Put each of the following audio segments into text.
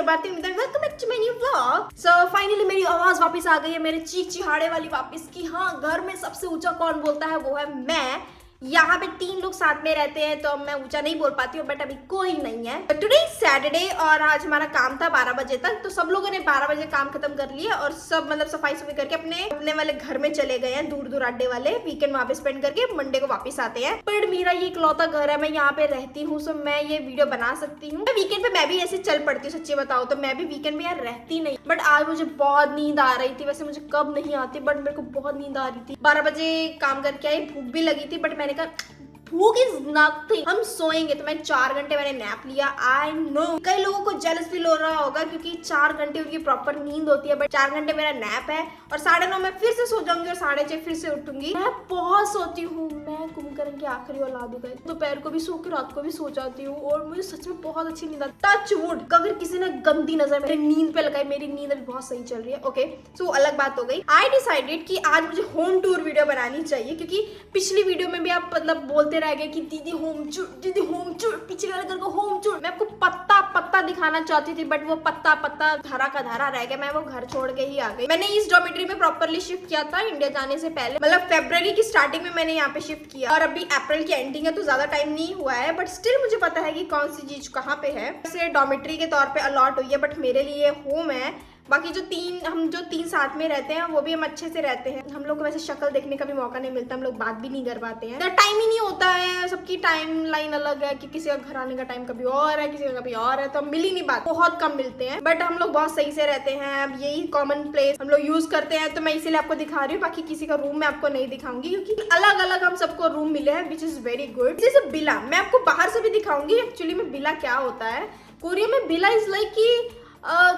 Bharti welcome back to my new vlog. So finally मेरी आवाज वापस आ गई है, मेरे चीख चिहाड़े वाली वापस की। हाँ, घर में सबसे ऊंचा कौन बोलता है वो है मैं। यहाँ पे 3 लोग साथ में रहते हैं तो मैं ऊंचा नहीं बोल पाती हूँ, बट अभी कोई नहीं है। टुडे सैटरडे और आज हमारा काम था 12 बजे तक, तो सब लोगों ने 12 बजे काम खत्म कर लिया और सब मतलब सफाई सफाई करके अपने वाले घर में चले गए हैं, दूर दूर अड्डे वाले। वीकेंड वहाँ पे स्पेंड करके मंडे को वापस आते हैं। पर मेरा ये इकलौता घर है, मैं यहाँ पे रहती हूँ, सो मैं ये वीडियो बना सकती हूँ। वीकेंड पे मैं भी ऐसे चल पड़ती हूँ, सच्ची बताओ तो मैं भी वीकेंड में यार रहती नहीं, बट आज मुझे बहुत नींद आ रही थी। वैसे मुझे कब नहीं आती, बट मेरे को बहुत नींद आ रही थी। 12 बजे काम करके आई, भूख भी लगी थी, बट मैंने कहा भूख इज नथिंग, हम सोएंगे। तो मैं 4 घंटे मैंने नैप लिया। आई नो कई लोगों को जेलस फील हो रहा होगा क्योंकि 4 घंटे उनकी प्रॉपर नींद होती है, बट 4 घंटे मेरा नैप है और 9:30 मैं फिर से सो जाऊंगी और 6:30 फिर से उठूंगी। मैं बहुत सोती हूँ, मैं कुंभकर्ण की आखिरी औलाद हूँ। दोपहर को भी सो के रात को भी सो जाती हूँ और मुझे सच में बहुत अच्छी नींद आती है। टच वुड, अगर किसी ने गंदी नजर मेरी नींद पे लगाई, मेरी नींद अभी बहुत सही चल रही है। ओके, सो अलग बात हो गई। आई डिसाइडेड कि आज मुझे होम टूर वीडियो बनानी चाहिए, क्योंकि पिछली वीडियो में भी आप मतलब बोलते रह गए कि दीदी होम टूर, पीछे वाले घर को होम टूर। मैं आपको पत्ता पत्ता दिखाना चाहती थी, बट वो पत्ता पत्ता धरा का धरा रह गया। मैं वो घर छोड़ के ही आ गई। मैंने इस डॉर्मेटरी में प्रॉपर्ली शिफ्ट किया था इंडिया जाने से पहले, मतलब फरवरी की स्टार्टिंग में मैंने यहाँ पे शिफ्ट किया और अभी अप्रैल की एंडिंग है, तो ज्यादा टाइम नहीं हुआ है, बट स्टिल मुझे पता है कि कौन सी चीज कहाँ पे है। वैसे डॉर्मेटरी के तौर पे अलॉट हुई है, बट मेरे लिए होम है। बाकी हम जो तीन साथ में रहते हैं वो भी हम अच्छे से रहते हैं। हम लोग को वैसे शक्ल देखने का भी मौका नहीं मिलता, हम लोग बात भी नहीं कर पाते हैं, टाइम ही नहीं होता है। सबकी टाइम लाइन अलग है कि किसी का घर आने का टाइम कभी और है, किसी का कभी और है, तो हम मिल ही नहीं पाते, बहुत कम मिलते हैं। बट हम लोग बहुत सही से रहते हैं। अब यही कॉमन प्लेस हम लोग यूज करते हैं, तो मैं इसीलिए आपको दिखा रही हूँ। बाकी किसी का रूम मैं आपको नहीं दिखाऊंगी क्योंकि अलग अलग हम सबको रूम मिले हैं, विच इज वेरी गुड। जैसे बिला मैं आपको बाहर से भी दिखाऊंगी एक्चुअली में बिला क्या होता है। कोरिया में बिला इज लाइक की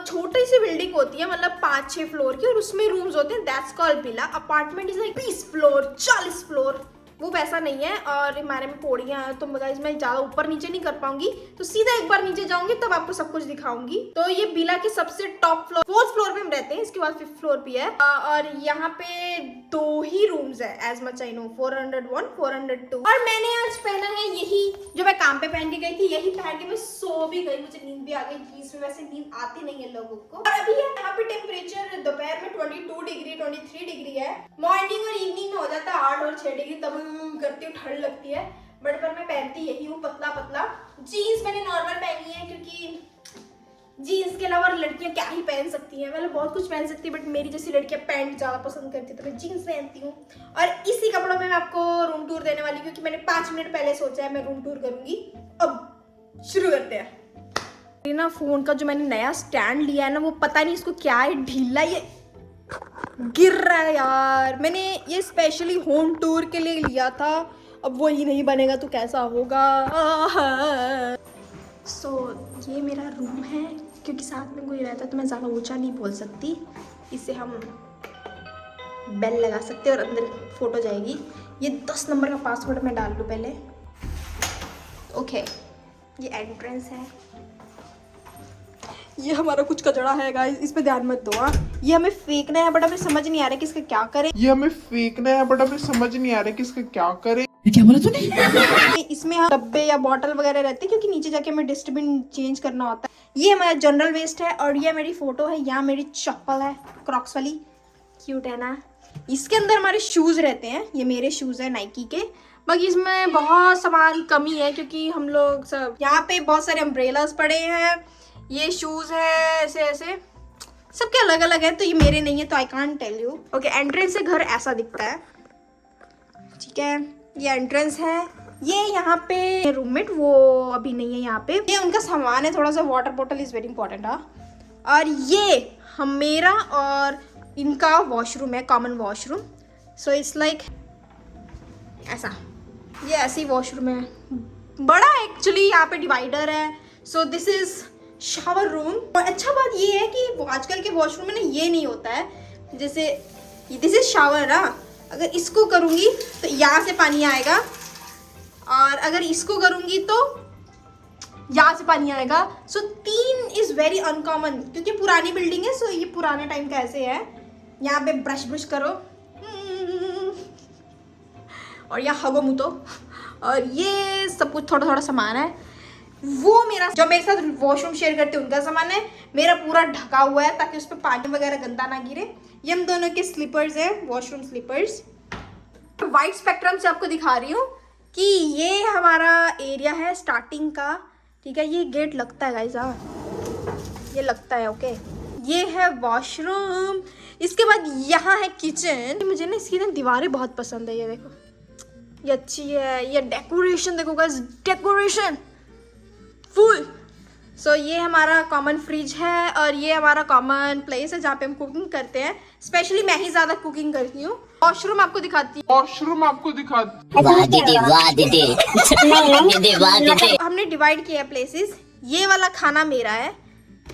छोटी सी बिल्डिंग होती है, मतलब 5-6 फ्लोर की, और उसमें रूम्स होते हैं। That's called villa. Apartment is like 20 floor 40 floor, वो वैसा नहीं है। और हमारे में पौड़ियां हैं, तो गाइस मैं ज्यादा ऊपर नीचे नहीं कर पाऊंगी, तो सीधा एक बार नीचे जाऊंगी तब आपको सब कुछ दिखाऊंगी। तो ये बिला के सबसे टॉप फ्लोर 4th फ्लोर पे हम रहते हैं, इसके बाद 5th फ्लोर भी है। और यहाँ पे 2 ही रूम्स है एज मच आई नो, 401 402। और मैंने आज पहना है यही जो मैं काम पे पहन के गई थी, यही पहन के मैं सो भी गई। मुझे नींद भी आ गई। जीन्स में वैसे नींद आती नहीं है लोगों को। और अभी यहाँ पे टेम्परेचर दोपहर में 22 डिग्री 23 डिग्री है। मॉर्निंग और इवनिंग में हो जाता है 8 और 6 डिग्री, तब करती हूँ, ठंड लगती है। बट पर मैं पहनती यही हूँ पतला पतला। जीन्स मैंने नॉर्मल पहनी है क्योंकि जीन्स के अलावा लड़कियां क्या ही पहन सकती हैं, मतलब बहुत कुछ पहन सकती है, बट मेरी जैसी लड़कियां पैंट ज्यादा पसंद करती है, तो मैं जीन्स पहनती हूँ। और इसी कपड़ों में मैं आपको रूम टूर देने वाली हूँ, क्योंकि मैंने 5 मिनट पहले सोचा है मैं रूम टूर करूंगी। अब शुरू करते हैं। ना फोन का जो मैंने नया स्टैंड लिया है ना, वो पता नहीं इसको क्या है, ढीला ये गिर रहा है यार। मैंने ये स्पेशली होम टूर के लिए लिया था, अब वो ही नहीं बनेगा तो कैसा होगा। सो ये मेरा रूम है, क्योंकि साथ में कोई रहता तो मैं ज़्यादा ऊंचा नहीं बोल सकती, इससे हम बेल लगा सकते हैं और अंदर फोटो जाएगी। ये 10 नंबर का पासवर्ड मैं डाल लूँ पहले। ओके, ये एंट्रेंस है। ये हमारा कुछ कचड़ा है गाइस, इस पे ध्यान मत दो। ये हमें फेंकना है, बट हमें समझ नहीं आ रहा कि इसका क्या करें। क्या बोला तूने? इसमें हम डब्बे या बॉटल वगैरह रहते हैं, क्योंकि नीचे जाके हमें डस्टबिन चेंज करना होता है। ये हमारा जनरल वेस्ट है और ये मेरी फोटो है। यहाँ मेरी चप्पल है क्रॉक्स वाली, क्यूट है ना। इसके अंदर हमारे शूज रहते हैं, ये मेरे शूज है नाइकी के। बाकी इसमें बहुत सामान कमी है, क्योंकि हम लोग सब यहाँ पे बहुत सारे अम्ब्रेलास पड़े हैं। ये शूज है ऐसे ऐसे, सबके अलग अलग है, तो ये मेरे नहीं है, तो I can't tell you. Okay, entrance से घर ऐसा दिखता है, ठीक है। ये एंट्रेंस है। ये यहाँ पे रूममेट वो अभी नहीं है यहाँ पे, ये उनका सामान है थोड़ा सा। Water bottle is very important. और ये हम मेरा और इनका वॉशरूम है, common washroom. So it's like ऐसा, ये ऐसी वॉशरूम है, बड़ा एक्चुअली। यहाँ पे डिवाइडर है। So this is shower room. और अच्छा बात ये है कि आजकल के वॉशरूम में ना ये नहीं होता है, जैसे दिस इज शावर ना, अगर इसको करूँगी तो यहाँ से पानी आएगा, और अगर इसको करूँगी तो यहाँ से पानी आएगा। सो 3 इज वेरी अनकॉमन, क्योंकि पुरानी बिल्डिंग है। सो ये पुराने टाइम का ऐसे है। यहाँ पे ब्रश करो और यहाँ हगो मुतो, और ये सब कुछ थोड़ा थोड़ा सामान है। वो मेरा जो मेरे साथ वॉशरूम शेयर करते हैं उनका सामान है, मेरा पूरा ढका हुआ है ताकि उस पर पानी वगैरह गंदा ना गिरे। ये हम दोनों के स्लीपर्स हैं, वॉशरूम स्लीपर्स। वाइड स्पेक्ट्रम से आपको दिखा रही हूँ कि ये हमारा एरिया है स्टार्टिंग का, ठीक है। ये गेट लगता है गाइस, ये लगता है, ओके। ये है वॉशरूम, इसके बाद यहाँ है किचन। मुझे ना इसकी ना दीवारें बहुत पसंद है, ये देखो ये अच्छी है। ये डेकोरेशन देखो गाइस, डेकोरेशन फुल। सो ये हमारा कॉमन फ्रिज है और ये हमारा कॉमन प्लेस है जहाँ पे हम कुकिंग करते हैं। स्पेशली मैं ही ज्यादा कुकिंग करती हूँ। वॉशरूम आपको दिखाती हूँ, वाह दीदी, वाह दीदी, दीदी वाह दीदी। हमने डिवाइड किया है प्लेसेस। ये वाला खाना मेरा है,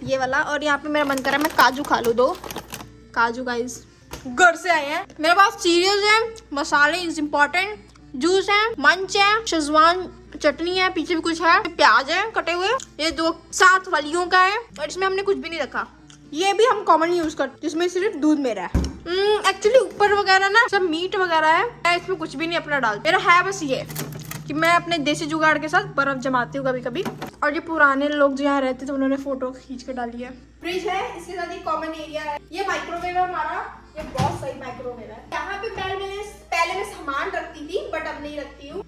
ये वाला। और यहाँ पे मेरा मन कर रहा है मैं काजू खा लूँ, 2 काजू गाइस घर से आए हैं। मेरे पास सीरियल्स हैं, मसाले इज इम्पोर्टेंट, जूस है, मंच है, शेजवान चटनी है, पीछे भी कुछ है, प्याज है कटे हुए, ये 2 7 वालियों का है और इसमें हमने कुछ भी नहीं रखा। ये भी हम कॉमन यूज करते हैं जिसमें सिर्फ दूध मेरा है। एक्चुअली ऊपर वगैरह ना सब मीट वगैरह है, मैं इसमें कुछ भी नहीं अपना डालती। मेरा है बस ये कि मैं अपने देसी जुगाड़ के साथ बर्फ जमाती हूँ कभी कभी। और ये पुराने लोग जो यहाँ रहते थे उन्होंने फोटो खींच के डाली है। फ्रिज है, इसके साथ एक कॉमन एरिया है। ये माइक्रोवेव है हमारा, ये बहुत सही माइक्रोवेव है। यहाँ पे पहले मैं सामान रखती थी बट अब नहीं रखती हूँ।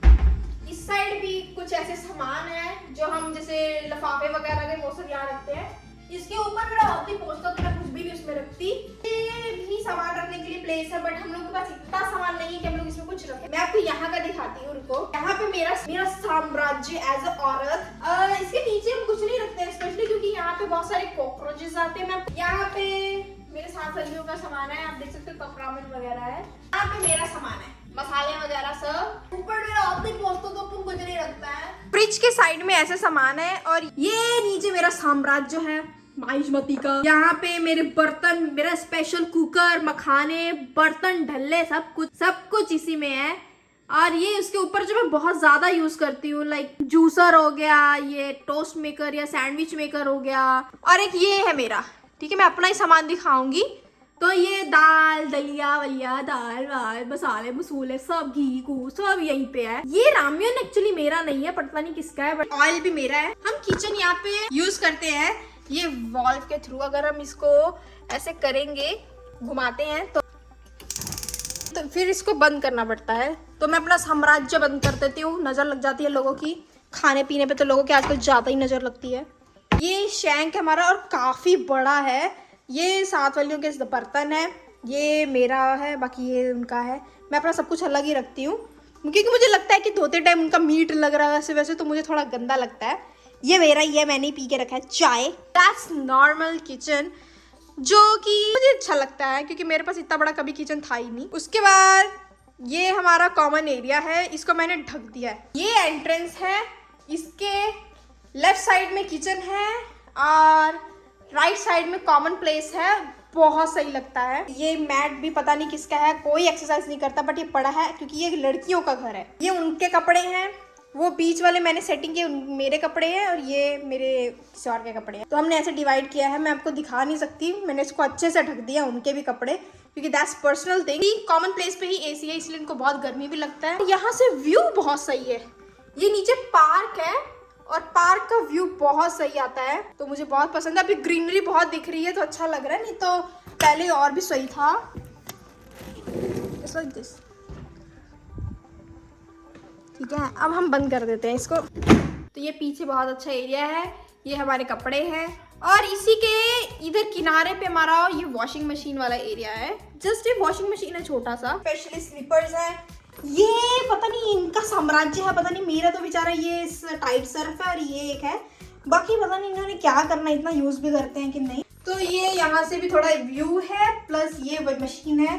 इस साइड भी कुछ ऐसे सामान है जो हम जैसे लिफाफे वगैरह के वो सब यहाँ रखते हैं। इसके ऊपर मेरा ऑब्जेक्ट पोस्ट तो मैं कुछ भी उसमें रखती। ये भी सामान रखने के लिए प्लेस है बट हम लोग के पास इतना सामान नहीं है कि हम लोग इसमें कुछ रखें। मैं आपको यहाँ का दिखाती हूँ, रुको। यहाँ पे मेरा साम्राज्य एज अ औरत। इसके नीचे हम कुछ नहीं रखते हैं स्पेशली क्योंकि यहाँ पे बहुत सारे कॉकरोचेस आते हैं। मैं यहाँ पे मेरे 7 सलियों का सामान है, आप देख सकते हो कपरामन वगैरह है। यहाँ पे मेरा सामान है, मसाले वगैरह सब। ऊपर मेरा ऑब्जेक्ट पोस्ट तो अपन कुछ नहीं रखता है। फ्रिज के साइड में ऐसे सामान है और ये नीचे मेरा साम्राज्य है माहिष्मती का। यहाँ पे मेरे बर्तन, मेरा स्पेशल कुकर, मखाने, बर्तन, ढल्ले, सब कुछ इसी में है। और ये उसके ऊपर जो मैं बहुत ज्यादा यूज करती हूँ लाइक जूसर हो गया, ये टोस्ट मेकर या सैंडविच मेकर हो गया। और एक ये है मेरा, ठीक है, मैं अपना ही सामान दिखाऊंगी। तो ये दाल, दलिया वलिया, दाल वाल, मसाले मसूले सब, घी को सब यहीं पे है। ये रामियन एक्चुअली मेरा नहीं है, पता नहीं किसका है, बट ऑयल भी मेरा है। हम किचन यहाँ पे यूज करते हैं ये वॉल्व के थ्रू। अगर हम इसको ऐसे करेंगे, घुमाते हैं तो फिर इसको बंद करना पड़ता है। तो मैं अपना साम्राज्य बंद कर देती हूँ, नजर लग जाती है लोगों की। खाने पीने पे तो लोगों की आजकल ज्यादा ही नजर लगती है। ये शैंक हमारा और काफी बड़ा है। ये 7 वालियों के बर्तन है, ये मेरा है, बाकी ये उनका है। मैं अपना सब कुछ अलग ही रखती हूँ क्योंकि मुझे लगता है कि धोते टाइम उनका मीट लग रहा है वैसे तो मुझे थोड़ा गंदा लगता है। ये मेरा ही है, मैंने ही पी के रखा है चाय। दैट्स नॉर्मल किचन जो कि मुझे अच्छा लगता है क्योंकि मेरे पास इतना बड़ा कभी किचन था ही नहीं। उसके बाद ये हमारा कॉमन एरिया है, इसको मैंने ढक दिया है। ये एंट्रेंस है, इसके लेफ्ट साइड में किचन है और राइट साइड में कॉमन प्लेस है। बहुत सही लगता है। ये मैट भी पता नहीं किसका है, कोई एक्सरसाइज नहीं करता बट ये पड़ा है क्योंकि ये लड़कियों का घर है। ये उनके कपड़े हैं, वो बीच वाले मैंने सेटिंग किए, मेरे कपड़े हैं और ये मेरे किसी और के कपड़े हैं। तो हमने ऐसे डिवाइड किया है, मैं आपको दिखा नहीं सकती, मैंने इसको अच्छे से ढक दिया उनके भी कपड़े क्योंकि that's personal thing. Common place पे ही एसी है इसलिए इनको बहुत गर्मी भी लगता है। यहाँ से व्यू बहुत सही है। ये नीचे पार्क है और पार्क का व्यू बहुत सही आता है तो मुझे बहुत पसंद है। अभी ग्रीनरी बहुत दिख रही है तो अच्छा लग रहा है, नहीं तो पहले और भी सही था। Just like this. ठीक है, अब हम बंद कर देते हैं इसको। तो ये पीछे बहुत अच्छा एरिया है, ये हमारे कपड़े हैं और इसी के इधर किनारे पे हमारा ये वॉशिंग मशीन वाला एरिया है। जस्ट एक वॉशिंग मशीन है छोटा सा, स्पेशली स्लीपर्स है। ये पता नहीं इनका साम्राज्य है, पता नहीं, मेरा तो बेचारा ये टाइट सर्फ है और ये एक है, बाकी पता नहीं इन्होंने क्या करना, इतना यूज भी करते हैं कि नहीं। तो ये यहाँ से भी थोड़ा व्यू है, प्लस ये मशीन है,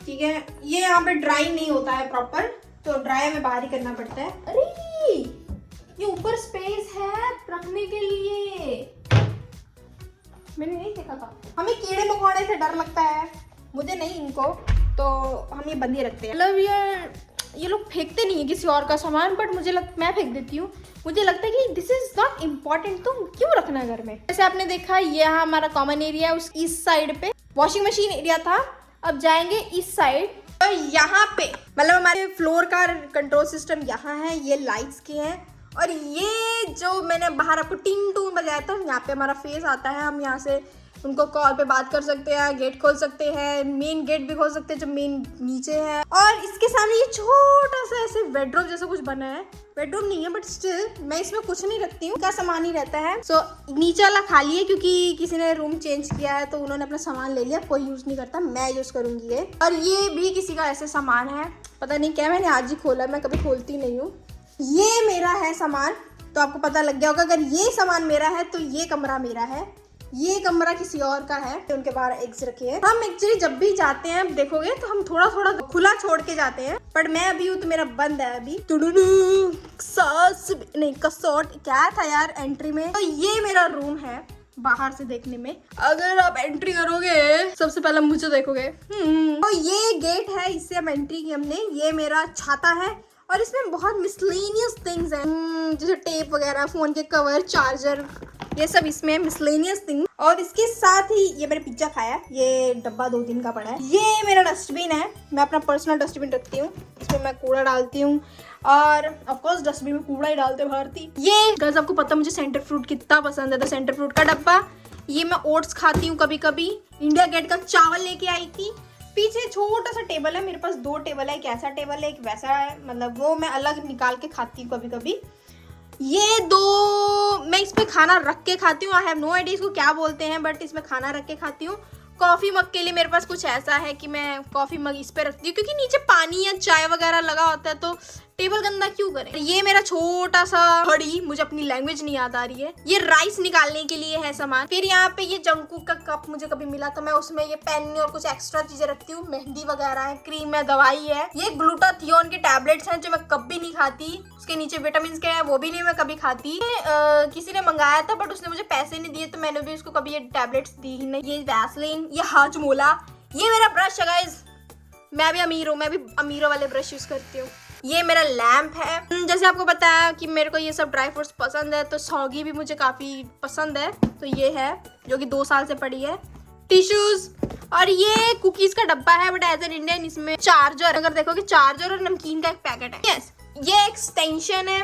ठीक है। ये यहाँ पे ड्राई नहीं होता है प्रॉपर, तो ड्राई हमें बाहर ही करना पड़ता है। अरे ये ऊपर स्पेस है रखने के लिए, मैंने नहीं देखा था। हमें कीड़े मकोड़े से डर लगता है, मुझे नहीं, इनको, तो हम ये बंद ही रखते हैं। मतलब ये लोग फेंकते नहीं है किसी और का सामान, बट मैं फेंक देती हूँ। मुझे लगता है कि दिस इज नॉट इम्पोर्टेंट, तो क्यों रखना है घर में। जैसे आपने देखा ये यहाँ हमारा कॉमन एरिया है, उस इस साइड पे वॉशिंग मशीन एरिया था। अब जाएंगे इस साइड और यहाँ पे मतलब हमारे फ्लोर का कंट्रोल सिस्टम यहाँ है, ये लाइट्स के हैं और ये जो मैंने बाहर आपको टिंग टून बजाया था, यहाँ पे हमारा फेस आता है, हम यहाँ से उनको कॉल पे बात कर सकते हैं, गेट खोल सकते हैं, मेन गेट भी खोल सकते हैं जो मेन नीचे है। और इसके सामने ये छोटा सा ऐसे बेडरूम जैसा कुछ बना है, बेडरूम नहीं है बट स्टिल मैं इसमें कुछ नहीं रखती हूँ, क्या सामान ही रहता है। सो नीचे वाला खाली है क्योंकि किसी ने रूम चेंज किया है तो उन्होंने अपना सामान ले लिया, कोई यूज नहीं करता, मैं यूज करूंगी ये। और ये भी किसी का ऐसे सामान है, पता नहीं क्या, मैंने आज ही खोला, मैं कभी खोलती नहीं हूँ। ये मेरा है सामान, तो आपको पता लग गया होगा अगर ये सामान मेरा है तो ये कमरा मेरा है, ये कमरा किसी और का है। उनके बाहर एग्स रखे हैं। हम एक्चुअली जब भी जाते हैं देखोगे तो हम थोड़ा थोड़ा खुला छोड़ के जाते हैं, बट मैं अभी हूँ तो मेरा बंद है अभी। सास नहीं कसौट क्या था यार एंट्री में। तो ये मेरा रूम है बाहर से देखने में, अगर आप एंट्री करोगे सबसे पहले मुझे देखोगे। तो ये गेट है, इससे हम एंट्री की हमने। ये मेरा छाता है और इसमें बहुत मिसलेनियस थिंग्स हैं, जैसे टेप वगैरह, फोन के कवर, चार्जर, ये सब इसमें मिसलेनियस थिंग। और इसके साथ ही ये मैंने पिज्जा खाया, ये डब्बा 2 दिन का पड़ा है। ये मेरा डस्टबिन है, मैं अपना पर्सनल डस्टबिन रखती हूँ, इसमें मैं कूड़ा डालती हूँ और ऑफ कोर्स डस्टबिन में कूड़ा ही डालते भारती। ये गाइस आपको पता मुझे सेंटर फ्रूट कितना पसंद है, तो सेंटर फ्रूट का डब्बा। ये मैं ओट्स खाती हूँ कभी कभी। इंडिया गेट का चावल लेके आई थी। पीछे छोटा सा टेबल है, मेरे पास 2 टेबल है, एक ऐसा टेबल है एक वैसा है, मतलब वो मैं अलग निकाल के खाती हूँ कभी कभी। ये 2 मैं इस पे खाना रख के खाती हूँ, आई हैव नो आइडिया इसको क्या बोलते हैं, बट इसमें खाना रख के खाती हूँ। कॉफी मग के लिए मेरे पास कुछ ऐसा है कि मैं कॉफी मग इस पे रखती हूँ, क्योंकि नीचे पानी या चाय वगैरह लगा होता है तो टेबल गंदा क्यों करें। ये मेरा छोटा सा हड़ी, मुझे अपनी लैंग्वेज नहीं याद आ रही है, ये राइस निकालने के लिए है सामान। फिर यहाँ पे ये जंकू का कप मुझे कभी मिला तो मैं उसमें ये पेन और कुछ एक्स्ट्रा चीजें रखती हूँ, मेहंदी वगैरह है, क्रीम है, दवाई है। ये ग्लूटाथियोन के टैबलेट्स हैं जो मैं कभी नहीं खाती, उसके नीचे विटामिन के हैं वो भी नहीं मैं कभी खाती। किसी ने मंगाया था बट उसने मुझे पैसे नहीं दिए तो मैंने भी उसको कभी ये टैबलेट्स दी ही नहीं। ये वैसलीन, ये हाजमोला, ये मेरा ब्रश है गाइस, मैं भी अमीर हूँ, मैं भी अमीरों वाले ब्रश यूज करती हूँ। ये मेरा लैम्प है। जैसे आपको बताया कि मेरे को ये सब ड्राई फ्रूट्स पसंद है, तो सौगी भी मुझे काफ़ी पसंद है, तो ये है जो कि 2 साल से पड़ी है। टिश्यूज, और ये कुकीज़ का डब्बा है बट एज एन इंडियन इसमें चार्जर, अगर देखोगे चार्जर और नमकीन का एक पैकेट है। यस, ये एक्सटेंशन है।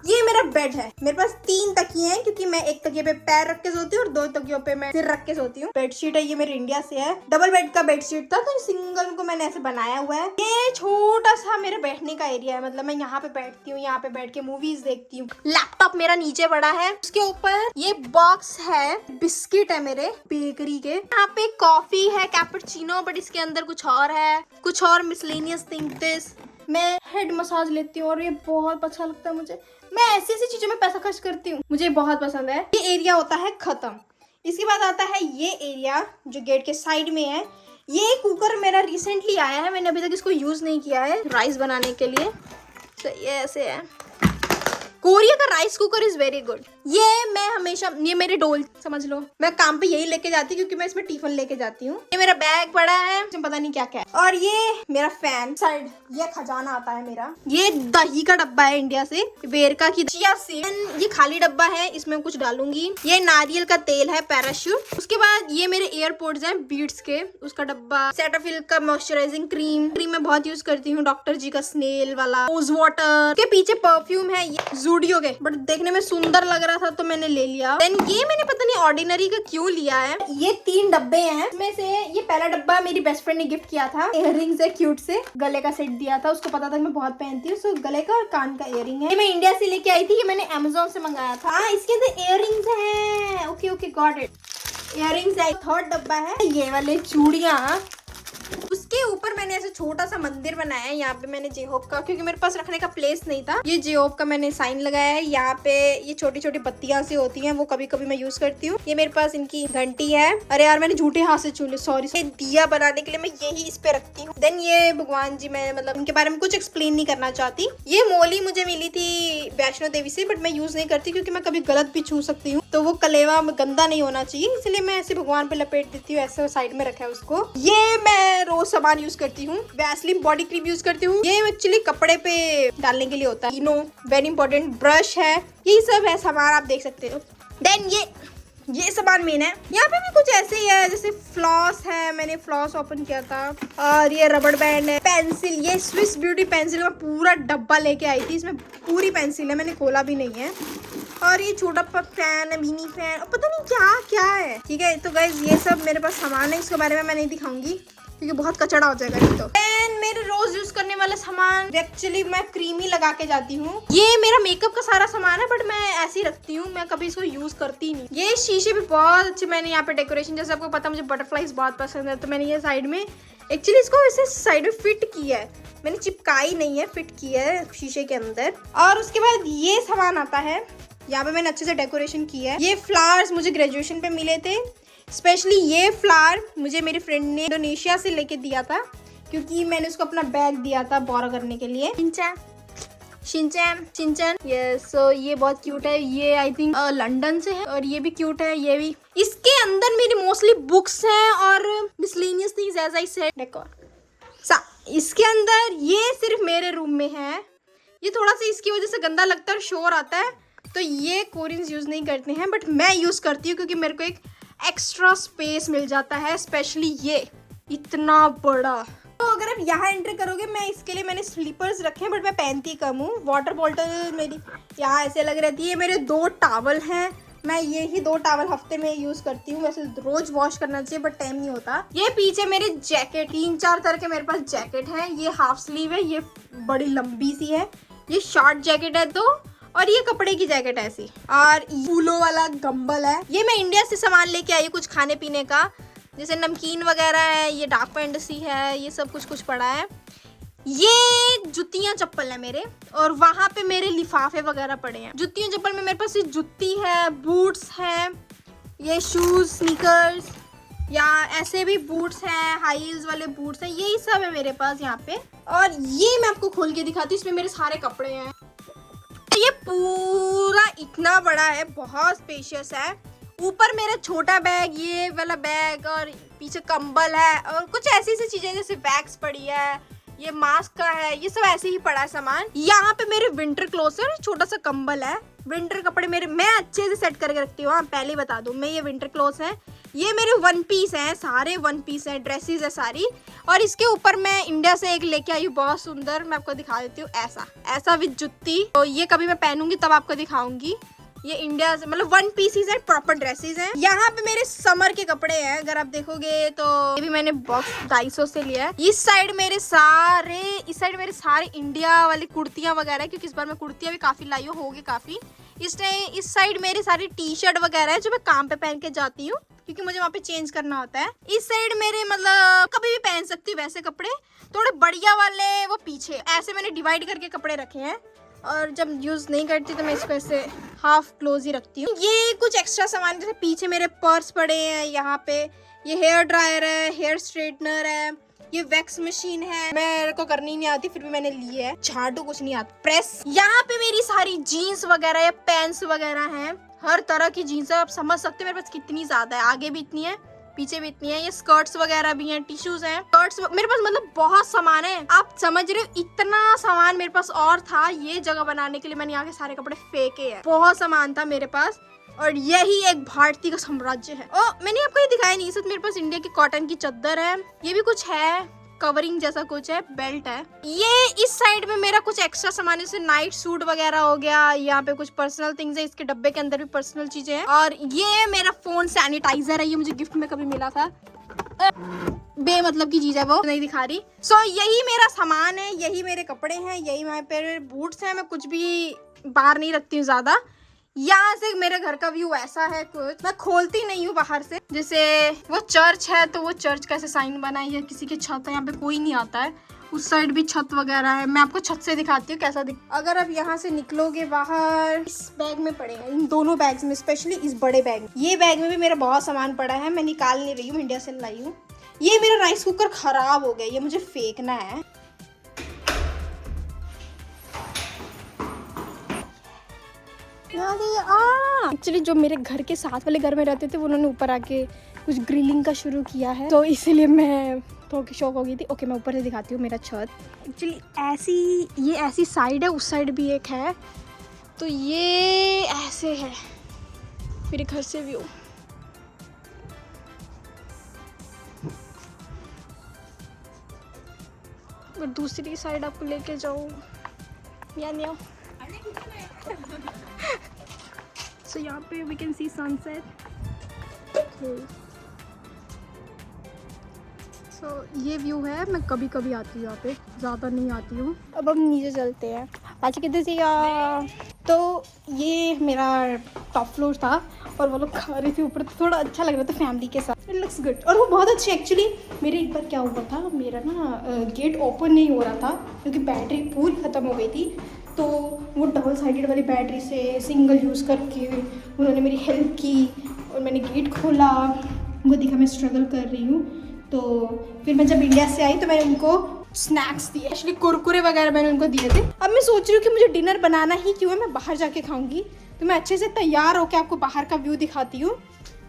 ये मेरा बेड है, मेरे पास 3 तकिए हैं क्योंकि मैं एक तकिए पे पैर रख के सोती हूँ और 2 तकियों पे मैं सिर रख के सोती हूँ। बेडशीट है, ये मेरे इंडिया से है, डबल बेड का बेडशीट था तो सिंगल को मैंने ऐसे बनाया हुआ है। ये छोटा सा मेरे बैठने का एरिया है, मतलब मैं यहाँ पे बैठती हूँ, यहाँ पे बैठ के मूवीज देखती हूँ। लैपटॉप मेरा नीचे पड़ा है, उसके ऊपर ये बॉक्स है, बिस्किट है मेरे बेकरी के। यहाँ पे कॉफी है, कैपुचिनो, बट इसके अंदर कुछ और है, कुछ और मिसलेनियस थिंग्स। मैं हेड मसाज लेती हूँ और ये बहुत अच्छा लगता है मुझे, मैं ऐसी ऐसी चीजों में पैसा खर्च करती हूँ, मुझे बहुत पसंद है। ये एरिया होता है खत्म। इसके बाद आता है ये एरिया जो गेट के साइड में है। ये कुकर मेरा रिसेंटली आया है, मैंने अभी तक इसको यूज नहीं किया है राइस बनाने के लिए। तो ये ऐसे है, कोरिया का rice cooker is very good. ये मैं हमेशा, ये मेरे डोल समझ लो, मैं काम पे यही लेके जाती हूँ क्योंकि मैं इसमें टिफिन लेके जाती हूँ। ये मेरा बैग पड़ा है, पता नहीं क्या क्या है। और ये मेरा फैन साइड, ये खजाना आता है मेरा। ये दही का डब्बा है इंडिया से, वेरका की चिया सीड। ये खाली डब्बा है, इसमें कुछ डालूंगी। ये नारियल का तेल है, पैराशूट। उसके बाद ये मेरे एयरपोर्ट्स हैं बीट्स के, उसका डब्बा। सेटाफिल का मॉइस्चराइजिंग क्रीम मैं बहुत यूज करती हूँ, डॉक्टर जी का स्नेल वाला। रोज वाटर के पीछे परफ्यूम है, ये जूडियो के, बट देखने में सुंदर लग रहा था तो मैंने ले लिया। देन ये मैंने पता नहीं ऑर्डिनरी का क्यों लिया है। ये 3 डब्बे हैं, इसमें से ये पहला डब्बा मेरी बेस्ट फ्रेंड ने गिफ्ट किया था, इयररिंग्स है क्यूट से, गले का सेट दिया था, उसको पता था मैं बहुत पहनती हूँ, सो गले का और कान का इयररिंग है। ये मैं इंडिया से लेके आई थी, ये मैंने अमेज़न से मंगाया था। इसके अंदर इयररिंग्स हैं, okay okay got it, earrings है। 3rd डब्बा है ये वाले चूड़ियाँ। उसके ऊपर मैंने ऐसे छोटा सा मंदिर बनाया है, यहाँ पे मैंने जेहोप का, क्योंकि मेरे पास रखने का प्लेस नहीं था, ये जेहोप का मैंने साइन लगाया है। यहाँ पे ये छोटी छोटी बत्तियां सी होती हैं, वो कभी कभी मैं यूज करती हूँ। ये मेरे पास इनकी घंटी है, अरे यार मैंने झूठे हाथ से छू, सॉरी। दिया बनाने के लिए मैं यही इस पे रखती हूँ। देन ये भगवान जी, मैं मतलब इनके बारे में कुछ एक्सप्लेन नहीं करना चाहती। ये मोली मुझे मिली थी वैष्णो देवी से, बट मैं यूज नहीं करती क्योंकि मैं कभी गलत भी छू सकती हूँ, तो वो कलेवा गंदा नहीं होना चाहिए, इसलिए मैं ऐसे भगवान पे लपेट देती हूँ, ऐसे साइड में रखा है उसको। ये मैं रोज सामान यूज करती हूँ, वैसलीन बॉडी क्रीम यूज करती हूँ, ये एक्चुअली कपड़े पे डालने के लिए होता है। वेरी इंपॉर्टेंट ब्रश है, यही सब है सामान, आप देख सकते हो। देन ये सामान मेन है। यहाँ पे भी कुछ ऐसे ही है, जैसे फ्लॉस है, मैंने फ्लॉस ओपन किया था, और ये रबड़ बैंड है, पेंसिल, ये स्विस ब्यूटी पेंसिल का पूरा डब्बा लेके आई थी, इसमें पूरी पेंसिल है, मैंने खोला भी नहीं है। और ये छोटा फैन है, मिनी फैन, और पता नहीं क्या क्या है। ठीक है, तो गाइज ये सब मेरे पास सामान है, इसके बारे में मैं नहीं दिखाऊंगी क्योंकि बहुत कचड़ा हो जाएगा नहीं तो। एंड मेरे रोज यूज करने वाला सामान, एक्चुअली मैं क्रीम ही लगा के जाती हूँ। ये मेरा मेकअप का सारा सामान है, बट मैं ऐसे ही रखती हूँ, मैं कभी इसको यूज करती नहीं। ये शीशे भी बहुत अच्छे, मैंने यहाँ पे डेकोरेशन, जैसे आपको पता मुझे बटरफ्लाईज बहुत पसंद है, तो मैंने ये साइड में एक्चुअली इसको ऐसे साइड में फिट किया है, मैंने चिपकाई नहीं है, फिट किया है शीशे के अंदर। और उसके बाद ये सामान आता है, यहाँ पे मैंने अच्छे से डेकोरेशन किया है। ये फ्लावर्स मुझे ग्रेजुएशन पे मिले थे, स्पेशली ये फ्लावर मुझे मेरी फ्रेंड ने इंडोनेशिया से लेके दिया था, क्योंकि मैंने उसको अपना बैग दिया था बोरो करने के लिए। शिनचैन यस, सो ये बहुत क्यूट है, ये आई थिंक लंदन से है, और ये भी क्यूट है, ये भी। इसके अंदर मेरी मोस्टली बुक्स हैं और miscellaneous things as I said decor. इसके अंदर ये सिर्फ मेरे रूम में है, ये थोड़ा सा इसकी वजह से गंदा लगता है, शोर आता है, तो ये कोरियंस यूज नहीं करते हैं, बट मैं यूज करती हूँ क्योंकि मेरे को एक एक्स्ट्रा स्पेस मिल जाता है, स्पेशली ये इतना बड़ा। तो अगर आप यहाँ एंटर करोगे, मैं इसके लिए मैंने स्लीपर्स रखे हैं, बट मैं पहनती कम हूँ। वाटर बॉटल मेरी यहाँ ऐसे लग रहती है। मेरे 2 टावल हैं, मैं ये ही 2 टावल हफ्ते में यूज करती हूँ, वैसे रोज वॉश करना चाहिए बट टाइम नहीं होता। ये पीछे मेरे जैकेट, 3-4 तरह के मेरे पास जैकेट हैं। ये हाफ स्लीव है, ये बड़ी लंबी सी है, ये शॉर्ट जैकेट है तो, और ये कपड़े की जैकेट है ऐसी, और फूलों वाला गंबल है। ये मैं इंडिया से सामान लेके आई, कुछ खाने पीने का, जैसे नमकीन वगैरह है, ये डार्क फैंटेसी है, ये सब कुछ पड़ा है। ये जुतियां चप्पल है मेरे, और वहां पे मेरे लिफाफे वगैरह पड़े हैं। जुतियां चप्पल में मेरे पास ये जुत्ती है, बूट्स हैं, ये शूज, स्नीकर्स, या ऐसे भी बूट्स हैं, हाई हील्स वाले बूट्स हैं, यही सब है मेरे पास यहाँ पे। और ये मैं आपको खोल के दिखाती हूँ, इसमें मेरे सारे कपड़े हैं। ये पूरा इतना बड़ा है, बहुत स्पेशियस है। ऊपर मेरा छोटा बैग, ये वाला बैग, और पीछे कंबल है, और कुछ ऐसी सी चीजें जैसे बैग्स पड़ी है, ये मास्क का है, ये सब ऐसे ही पड़ा है सामान। यहाँ पे मेरे विंटर क्लोथ्स है, छोटा सा कंबल है, विंटर कपड़े मेरे मैं अच्छे से सेट करके रखती हूँ। पहले बता दूं, मैं ये विंटर क्लोथ्स है, ये मेरे 1 पीस हैं, सारे 1 पीस हैं, ड्रेसेस है सारी। और इसके ऊपर मैं इंडिया से एक लेके आई हूँ, बहुत सुंदर, मैं आपको दिखा देती हूँ, ऐसा विद जुत्ती। तो ये कभी मैं पहनूंगी तब आपको दिखाऊंगी। ये इंडिया से, मतलब 1 पीसेस है, प्रॉपर ड्रेसेस हैं। यहाँ पे मेरे समर के कपड़े हैं, अगर आप देखोगे तो ये भी मैंने बॉक्स 250 से लिया है। इस साइड मेरे सारे इंडिया वाली कुर्तियां वगैरह है, क्योंकि इस बार मैं कुर्तियां भी काफी लाई हूँ, होगी काफी। इस साइड मेरे सारी टी शर्ट वगैरह है, जो मैं काम पे पहन के जाती हूँ, क्योंकि मुझे वहाँ पे चेंज करना होता है। इस साइड मेरे मतलब कभी भी पहन सकती हूँ वैसे कपड़े, थोड़े बढ़िया वाले वो पीछे। ऐसे मैंने डिवाइड करके कपड़े रखे हैं, और जब यूज नहीं करती तो मैं इसको ऐसे हाफ क्लोज ही रखती हूँ। ये कुछ एक्स्ट्रा सामान, जैसे पीछे मेरे पर्स पड़े हैं, यहाँ पे ये हेयर ड्रायर है, हेयर स्ट्रेटनर है, ये वैक्स मशीन है, मेरे को करनी नहीं आती फिर भी मैंने ली है, झाड़ू कुछ नहीं आता, प्रेस। यहाँ पे मेरी सारी जीन्स वगैरह या पैंट्स वगैरह हैं, हर तरह की जीन्स है, आप समझ सकते हैं मेरे पास कितनी ज्यादा है, आगे भी इतनी है, पीछे भी इतनी है। ये स्कर्ट्स वगैरह भी हैं, टिश्यूज हैं, स्कर्ट्स मेरे पास, मतलब बहुत सामान है, आप समझ रहे हो, इतना सामान मेरे पास और था। ये जगह बनाने के लिए मैंने यहाँ के सारे कपड़े फेंके हैं, बहुत सामान था मेरे पास, और यही एक भारतीय का साम्राज्य है। मैंने आपको ये दिखाया नहीं, सच मेरे पास इंडिया की कॉटन की चद्दर है, ये भी कुछ है, कवरिंग जैसा कुछ है, बेल्ट है। ये इस साइड में मेरा कुछ एक्स्ट्रा सामान, जैसे नाइट सूट वगैरह हो गया, यहाँ पे कुछ पर्सनल थिंग्स है, इसके डब्बे के अंदर भी पर्सनल चीजें हैं। और ये मेरा फोन सैनिटाइजर है, ये मुझे गिफ्ट में कभी मिला था, बेमतलब की चीज है, वो नहीं दिखा रही। सो यही मेरा सामान है, यही मेरे कपड़े हैं, यही मेरे बूट्स हैं, मैं कुछ भी बाहर नहीं रखती हूँ ज्यादा। यहाँ से मेरे घर का व्यू ऐसा है, कुछ मैं खोलती नहीं हूँ बाहर से। जैसे वो चर्च है, तो वो चर्च कैसे साइन बना है, किसी की छत है, यहाँ पे कोई नहीं आता है। उस साइड भी छत वगैरह है, मैं आपको छत से दिखाती हूँ कैसा अगर आप यहाँ से निकलोगे बाहर, इस बैग में पड़े हैं, इन दोनों बैग्स में, स्पेशली इस बड़े बैग, ये बैग में भी मेरा बहुत सामान पड़ा है, मैं निकाल नहीं रही हूँ, इंडिया से लाई हूँ। ये मेरा राइस कुकर खराब हो गया, ये मुझे फेंकना है। एक्चुअली जो मेरे घर के साथ वाले घर में रहते थे, उन्होंने ऊपर आके कुछ ग्रिलिंग का शुरू किया है, तो इसीलिए मैं थोड़ी शौक हो गई थी। ओके, मैं ऊपर से दिखाती हूँ मेरा छत। एक्चुअली ये ऐसी साइड है, उस साइड भी एक है, तो ये ऐसे है मेरे घर से व्यू। और दूसरी साइड आपको लेके जाऊँ या नहीं? सो यहाँ पे वी कैन सी सनसेट। सो ये व्यू है। मैं कभी कभी आती हूँ यहाँ पे, ज़्यादा नहीं आती हूँ। अब हम नीचे चलते हैं। अच्छा किधर से तो ये मेरा टॉप फ्लोर था और वो लोग खा रहे थे ऊपर, तो थोड़ा अच्छा लग रहा था फैमिली के साथ। इट लुक्स गुड और वो बहुत अच्छी। एक्चुअली मेरे एक बार क्या हुआ था, मेरा ना गेट ओपन नहीं हो रहा था क्योंकि बैटरी पूरी ख़त्म हो गई थी। तो वो डबल साइडेड वाली बैटरी से सिंगल यूज़ करके उन्होंने मेरी हेल्प की और मैंने गेट खोला। वो देखा मैं स्ट्रगल कर रही हूँ। तो फिर मैं जब इंडिया से आई तो मैंने उनको स्नैक्स दिए, एक्चुअली कुरकुरे वगैरह मैंने उनको दिए थे। अब मैं सोच रही हूँ कि मुझे डिनर बनाना ही क्यों है, मैं बाहर जाके खाऊंगी। तो मैं अच्छे से तैयार होकर आपको बाहर का व्यू दिखाती हूँ।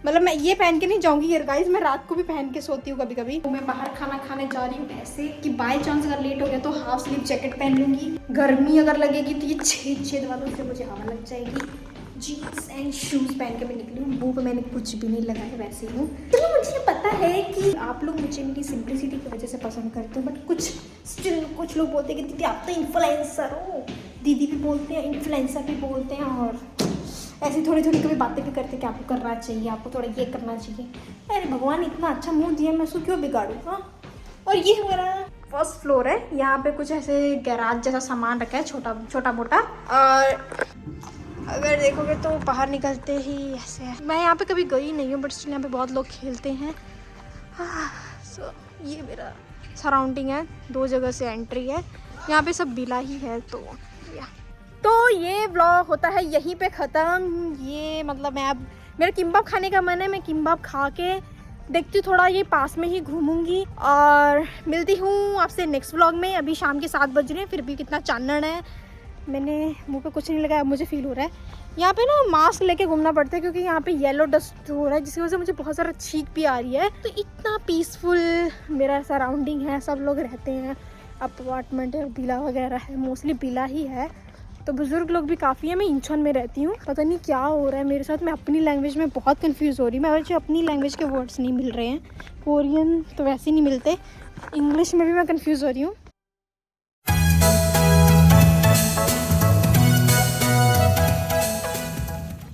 मतलब मैं ये पहन के नहीं जाऊँगी यार गाइस, मैं रात को भी पहन के सोती हूँ कभी कभी। तो मैं बाहर खाना खाने जा रही हूँ ऐसे कि बाय चांस अगर लेट हो गया तो हाफ स्लीव जैकेट पहन लूँगी। गर्मी अगर लगेगी तो ये छेद वालों से मुझे हवा लग जाएगी। जीन्स एंड शूज़ पहन के मैं निकली हूँ। मुँह पे मैंने कुछ भी नहीं लगाया, वैसे ही हूँ। चलो मुझे पता है कि आप लोग मुझे मेरी सिंपलिसिटी की वजह से पसंद करते हो, बट कुछ लोग बोलते हैं कि दीदी आप तो इन्फ्लुएंसर हो। दीदी भी बोलते हैं, इन्फ्लुएंसर भी बोलते हैं, और ऐसी थोड़ी थोड़ी कभी बातें भी करते हैं कि आपको करना चाहिए, आपको थोड़ा ये करना चाहिए। अरे भगवान इतना अच्छा मुँह दिया, मैं उसको क्यों बिगाड़ूँ? हाँ। और ये हमारा फर्स्ट फ्लोर है। यहाँ पे कुछ ऐसे गैराज जैसा सामान रखा है, छोटा मोटा। और अगर देखोगे तो बाहर निकलते ही ऐसे है। मैं यहाँ पे कभी गई नहीं हूँ, बट स्टिल यहाँ पे बहुत लोग खेलते हैं। सो ये मेरा सराउंडिंग है, 2 जगह से एंट्री है। यहाँ पे सब बिला ही है। तो ये व्लॉग होता है यहीं पे ख़त्म। ये मतलब मैं अब मेरा किम्बाब खाने का मन है, मैं किम्बाब खा के देखती हूँ, थोड़ा ये पास में ही घूमूंगी और मिलती हूँ आपसे नेक्स्ट व्लॉग में। अभी शाम के 7 बज रहे हैं, फिर भी कितना चानन है। मैंने मुंह पे कुछ नहीं लगाया, मुझे फील हो रहा है। यहाँ पे ना मास्क लेके घूमना पड़ता है क्योंकि यहाँ पे येलो डस्ट हो रहा है, जिसकी वजह से मुझे बहुत सारा छींक भी आ रही है। तो इतना पीसफुल मेरा सराउंडिंग है, सब लोग रहते हैं, अपार्टमेंट है, बिला वगैरह है, मोस्टली बिला ही है। तो बुजुर्ग लोग भी काफ़ी है। मैं इंचॉन में रहती हूँ, पता नहीं क्या हो रहा है मेरे साथ। मैं अपनी लैंग्वेज में बहुत कंफ्यूज हो रही हूँ। मैं वैसे अपनी लैंग्वेज के वर्ड्स नहीं मिल रहे हैं, कोरियन तो वैसे ही नहीं मिलते, इंग्लिश में भी मैं कंफ्यूज हो रही हूँ।